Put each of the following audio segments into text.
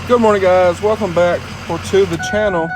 Good morning, guys. Welcome back to the channel.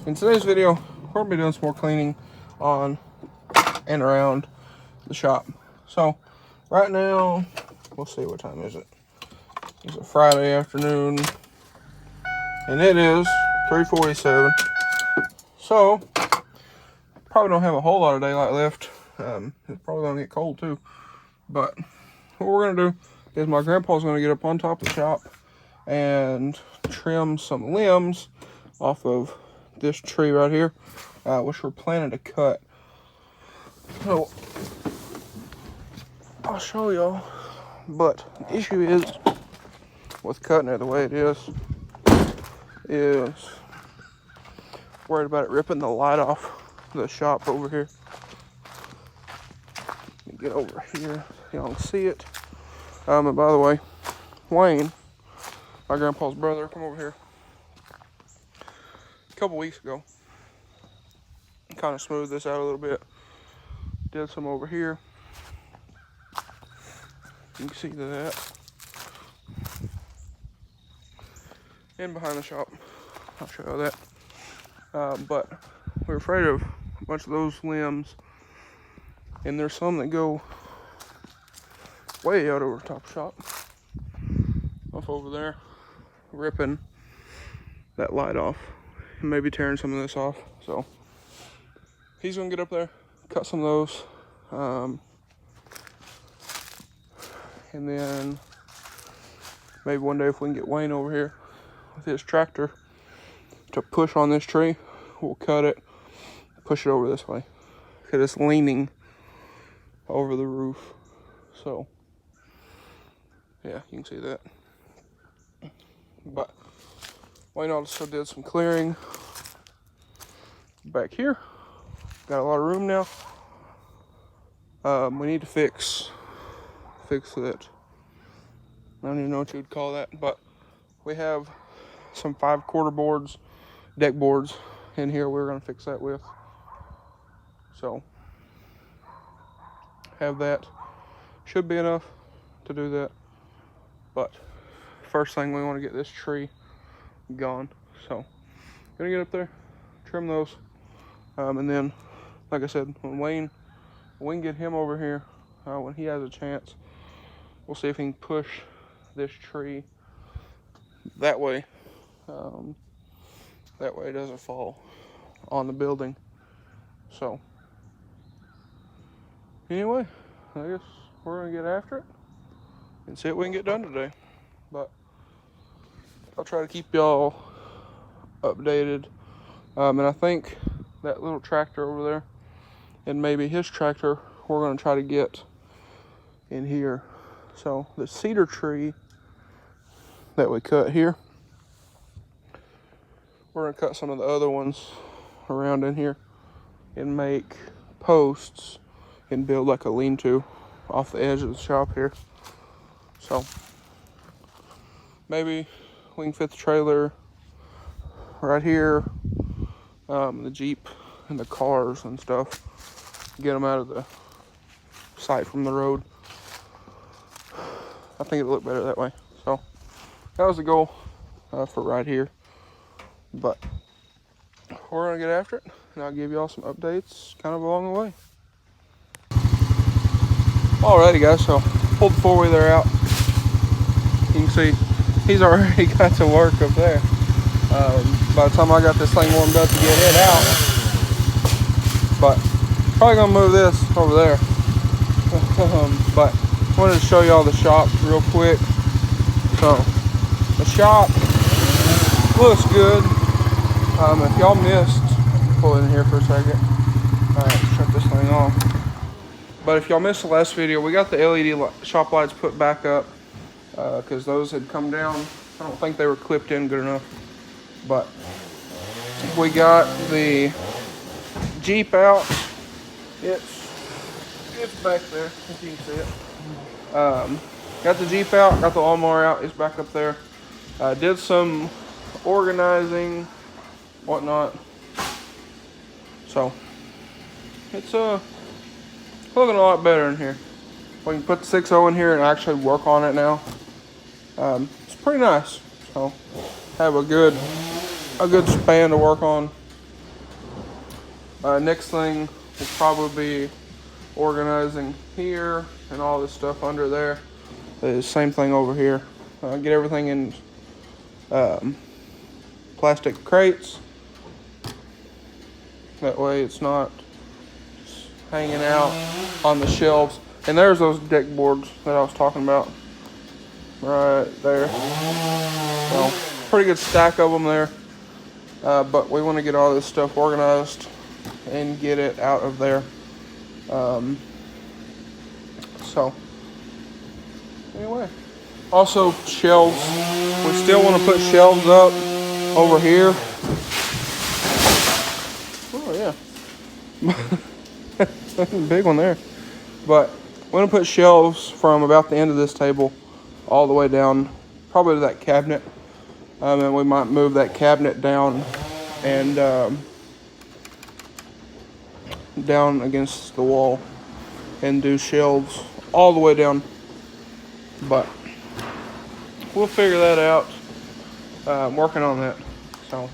In today's video, we're going to be doing some more cleaning on and around the shop. So right now, we'll see, what time is it? It's a Friday afternoon and it is 3:47. So probably don't have a whole lot of daylight left. It's probably going to get cold too. But what we're going to do is my grandpa's going to get up on top of the shop and trim some limbs off of this tree right here, which we're planning to cut. So I'll show y'all, but the issue is with cutting it the way it is worried about it ripping the light off the shop over here. Let me get over here so y'all can see it. And by the way, Wayne, my grandpa's brother, come over here. A couple weeks ago, kind of smoothed this out a little bit. Did some over here. You can see that. And behind the shop, I'll show you that. But we're afraid of a bunch of those limbs, and there's some that go way out over the top of the shop, off over there, ripping that light off and maybe tearing some of this off. So he's gonna get up there, cut some of those, and then maybe one day if we can get Wayne over here with his tractor to push on this tree, we'll cut it, push it over this way, because it's leaning over the roof. So yeah, you can see that. But Wayne also did some clearing back here. Got a lot of room now. We need to fix that. I don't even know what you would call that, but we have some 5/4 boards, deck boards in here we're gonna fix that with. So have that. Should be enough to do that. But first thing, we want to get this tree gone. So gonna get up there, trim those, and then, like I said, when Wayne, we can get him over here, when he has a chance, we'll see if he can push this tree that way. That way it doesn't fall on the building. So anyway, I guess we're gonna get after it and see what we can get done today. But I'll try to keep y'all updated. And I think that little tractor over there and maybe his tractor, we're going to try to get in here. So the cedar tree that we cut here, we're going to cut some of the other ones around in here and make posts and build like a lean-to off the edge of the shop here. So maybe we can fit the trailer right here, the Jeep and the cars and stuff, get them out of the sight from the road. I think it'll look better that way. So that was the goal for right here. But we're gonna get after it, and I'll give y'all some updates kind of along the way. Alrighty guys, so pulled the four-wheeler out. You can see he's already got to work up there. By the time I got this thing warmed up to get it out, but probably gonna move this over there. But wanted to show y'all the shop real quick. So the shop looks good. If y'all missed, pull in here for a second. Shut this thing off. But if y'all missed the last video, we got the LED shop lights put back up, because those had come down. I don't think they were clipped in good enough. But we got the Jeep out. It's back there, if you can see it. Got the Jeep out, got the lawnmower out, it's back up there. Did some organizing, whatnot. So it's looking a lot better in here. We can put the 6.0 in here and actually work on it now. It's pretty nice. So have a good span to work on. Next thing will probably be organizing here and all this stuff under there. The same thing over here. Get everything in plastic crates. That way it's not just hanging out on the shelves. And there's those deck boards that I was talking about right there. So pretty good stack of them there. But we want to get all this stuff organized and get it out of there. So anyway, also shelves. We still want to put shelves up over here. Oh yeah, big one there. But we're gonna put shelves from about the end of this table all the way down, probably to that cabinet. And we might move that cabinet down and down against the wall and do shelves all the way down. But we'll figure that out. I'm working on that. So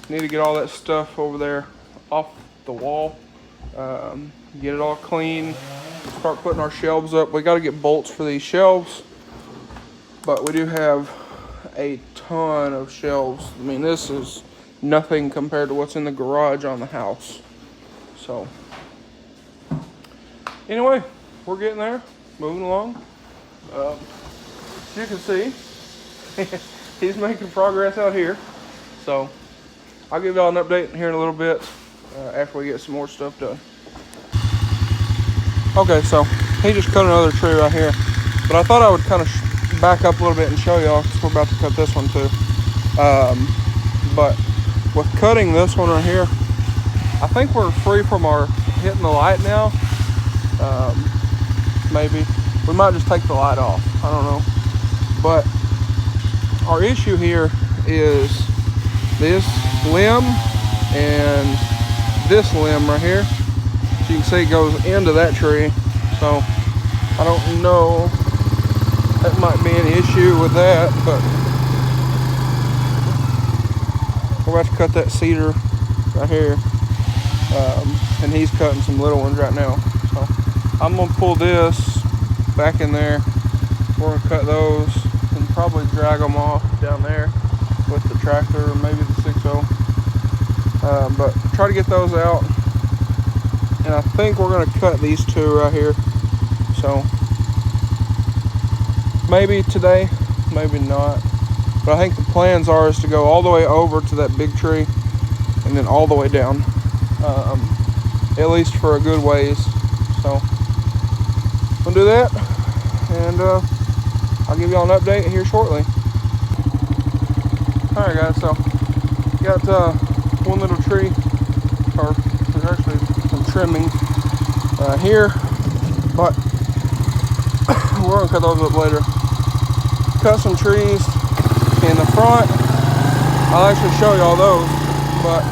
need to get all that stuff over there off the wall. Get it all clean. Start putting our shelves up. We got to get bolts for these shelves. But we do have a ton of shelves. I mean, this is nothing compared to what's in the garage on the house. So anyway, we're getting there, moving along. As you can see, he's making progress out here. So I'll give y'all an update here in a little bit after we get some more stuff done. Okay, so he just cut another tree right here, but I thought I would kind of back up a little bit and show y'all, because we're about to cut this one too. But with cutting this one right here, I think we're free from our hitting the light now. Maybe we might just take the light off, I don't know. But our issue here is this limb and this limb right here. As you can see, it goes into that tree. So I don't know, that might be an issue with that, but we're about to cut that cedar right here. And he's cutting some little ones right now. So I'm gonna pull this back in there. We're gonna cut those and probably drag them off down there with the tractor or maybe the 6.0. But try to get those out. And I think we're gonna cut these two right here. So maybe today, maybe not. But I think the plans are is to go all the way over to that big tree and then all the way down. At least for a good ways. So we'll do that, and I'll give y'all an update here shortly. Alright guys, so got one little tree, or there's actually some trimming here, but we're gonna cut those up later. Cut some trees in the front. I'll actually show y'all those, but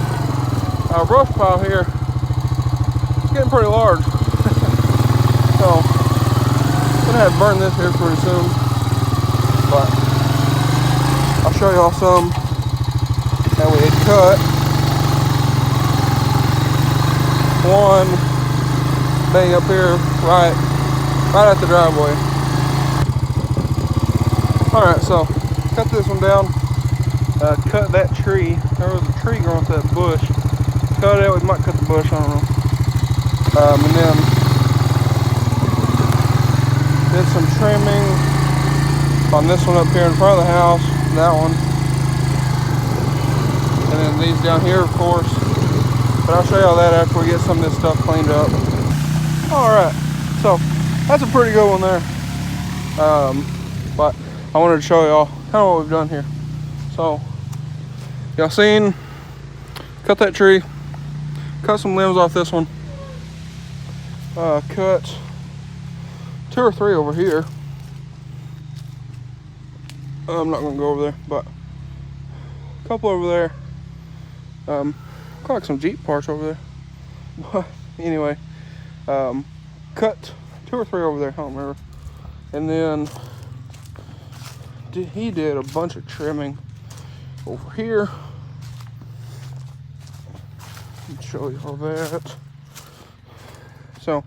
our brush pile here is getting pretty large. So I'm gonna have to burn this here pretty soon, but I'll show y'all some that we had cut. One being up here right at the driveway. Alright, so cut this one down. Cut that tree. There was a tree growing through that bush. Cut it. We might cut the bush, I don't know. And then did some trimming on this one up here in front of the house. That one. And then these down here, of course. But I'll show y'all that after we get some of this stuff cleaned up. Alright, so that's a pretty good one there. But I wanted to show y'all kind of what we've done here. So y'all seen, cut that tree, cut some limbs off this one, cut 2 or 3 over here. I'm not gonna go over there, but a couple over there. Kind of like some Jeep parts over there. But anyway, cut 2 or 3 over there, I don't remember. And then he did a bunch of trimming over here. Let me show you all that. So,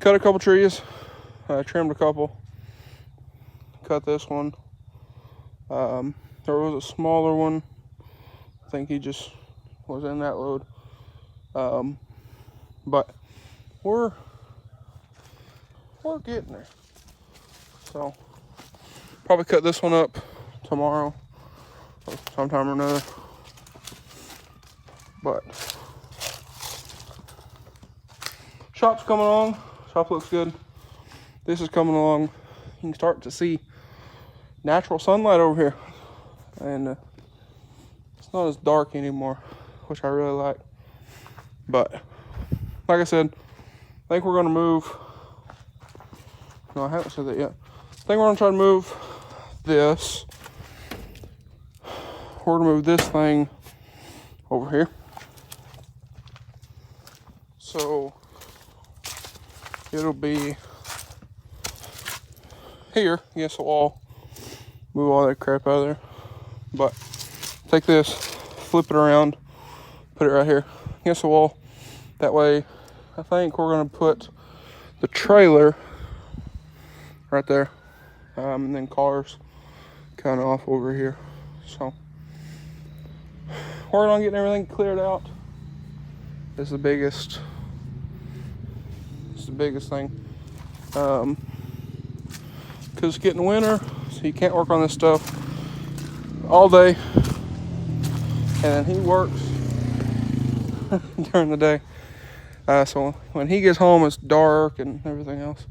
cut a couple trees, trimmed a couple, cut this one. There was a smaller one. I think he just was in that load. But we're getting there. So, probably cut this one up tomorrow or sometime or another. But shop's coming along. Shop looks good. This is coming along. You can start to see natural sunlight over here, and it's not as dark anymore, which I really like. But like I said, I think we're gonna move. No, I haven't said that yet. I think we're gonna try to move this. We're gonna move this thing over here. So it'll be here against the wall. Move all that crap out of there. But take this, flip it around, put it right here against the wall. That way, I think we're gonna put the trailer right there, and then cars kind of off over here. So working on getting everything cleared out. This is the biggest. It's the biggest thing. Because it's getting winter, so you can't work on this stuff all day, and he works during the day. So when he gets home, it's dark and everything else.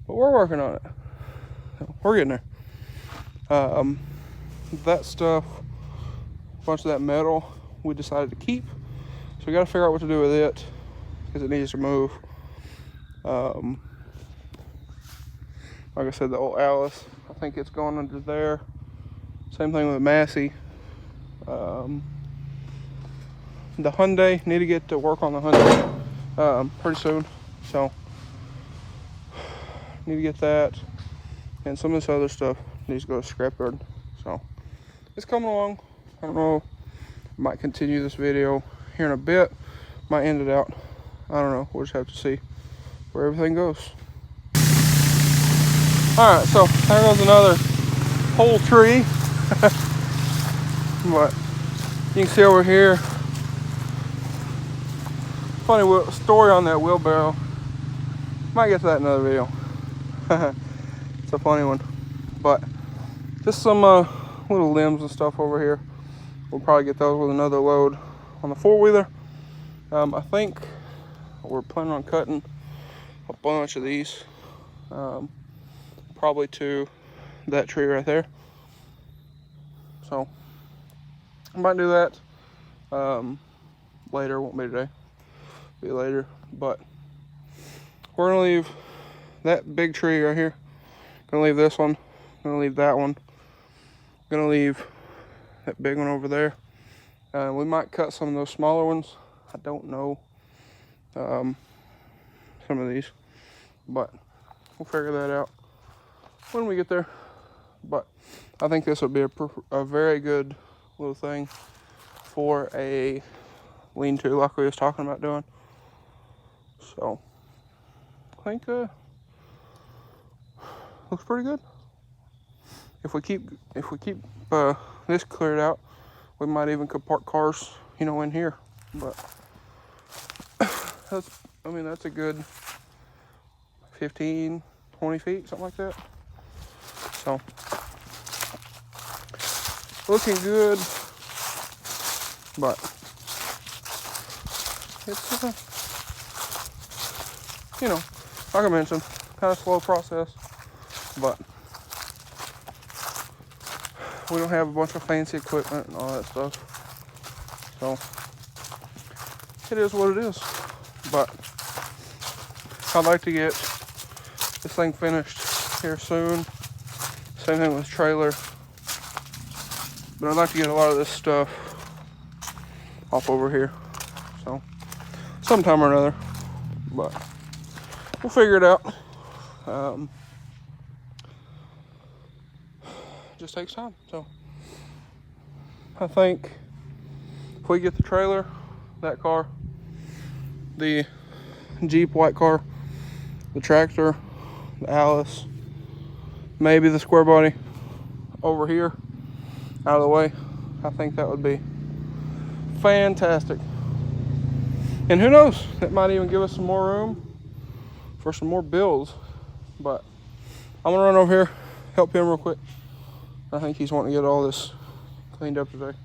But we're working on it. We're getting there. That stuff, a bunch of that metal, we decided to keep. So we got to figure out what to do with it because it needs to move. Like I said, the old Alice, I think it's going under there. Same thing with Massey. The Hyundai, need to get to work on the Hyundai pretty soon. So need to get that, and some of this other stuff needs to go to scrapyard. So it's coming along. I don't know, I might continue this video here in a bit, might end it out, I don't know. We'll just have to see where everything goes. All right, so there goes another whole tree. But you can see over here, funny story on that wheelbarrow. Might get to that in another video. It's a funny one. But just some little limbs and stuff over here. We'll probably get those with another load on the four-wheeler. I think we're planning on cutting a bunch of these, probably to that tree right there. So I might do that later. Won't be today, be later. But we're gonna leave that big tree right here. Gonna leave this one. Gonna leave that one. Gonna leave that big one over there. We might cut some of those smaller ones. I don't know. Some of these, but we'll figure that out when we get there. But I think this would be a very good little thing for a lean-to, like we was talking about doing. So I think looks pretty good. If we keep this cleared out, we might even could park cars, you know, in here. But that's a good 15, 20 feet, something like that. So looking good, but it's you know, like I mentioned, kind of slow process, but we don't have a bunch of fancy equipment and all that stuff, so it is what it is. But I'd like to get this thing finished here soon. Same thing with trailer, but I'd like to get a lot of this stuff off over here, so sometime or another, but we'll figure it out. just takes time. So I think if we get the trailer, that car, the Jeep white car, the tractor, the Alice, maybe the square body over here out of the way, I think that would be fantastic. And who knows, that might even give us some more room for some more builds. But I'm gonna run over here, help him real quick. I think he's wanting to get all this cleaned up today.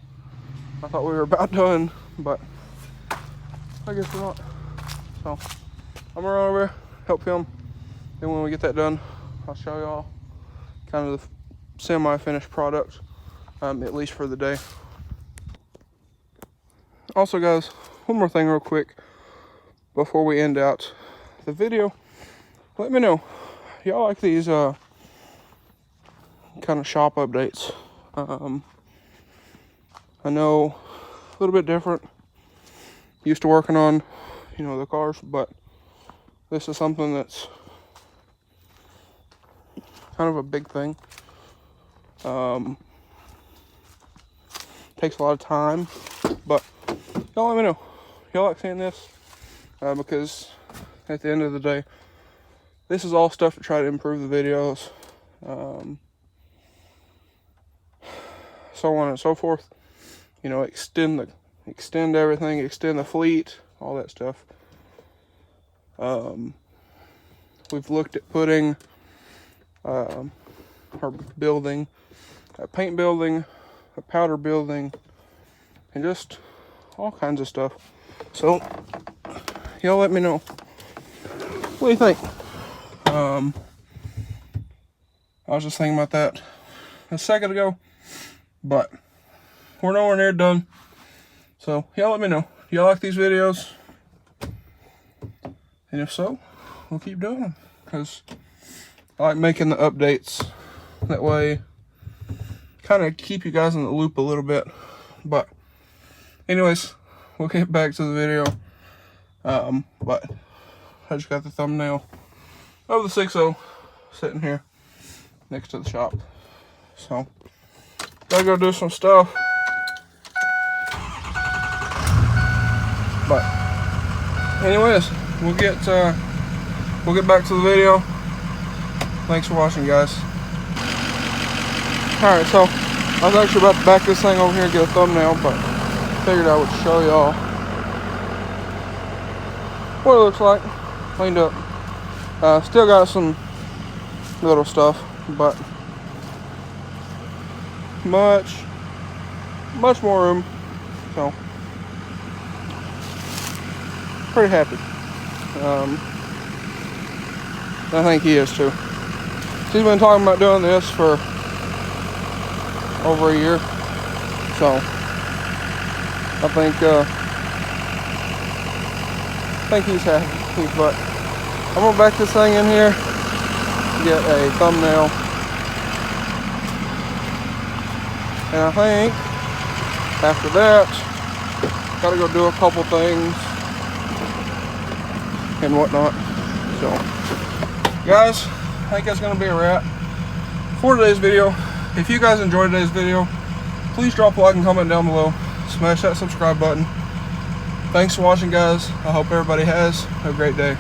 I thought we were about done, but I guess we're not. So I'm gonna run over here, help him. Then when we get that done, I'll show y'all kind of the semi-finished product, at least for the day. Also guys, one more thing real quick before we end out the video. Let me know, y'all like these kind of shop updates? I know a little bit different. Used to working on, you know, the cars, but this is something that's kind of a big thing. Takes a lot of time, but y'all let me know. Y'all like seeing this? Because at the end of the day, this is all stuff to try to improve the videos, so on and so forth. You know, extend everything, extend the fleet, all that stuff. We've looked at putting, or building a paint building, a powder building, and just all kinds of stuff. So y'all let me know, what do you think? I was just thinking about that a second ago, but we're nowhere near done. So y'all let me know, y'all like these videos? And if so, we'll keep doing them, because I like making the updates. That way, kind of keep you guys in the loop a little bit. But anyways, we'll get back to the video. But I just got the thumbnail of the 6.0 sitting here next to the shop. So gotta go do some stuff. But anyways, we'll get back to the video. Thanks for watching, guys. Alright, so I was actually about to back this thing over here and get a thumbnail, but figured I would show y'all what it looks like, cleaned up. Still got some little stuff, but much more room, so pretty happy. I think he is too. He's been talking about doing this for over a year, so I think he's happy. But I'm gonna back this thing in here, get a thumbnail, and I think after that, gotta go do a couple things and whatnot. So guys, I think that's gonna be a wrap for today's video. If you guys enjoyed today's video, please drop a like and comment down below. Smash that subscribe button. Thanks for watching, guys. I hope everybody has a great day.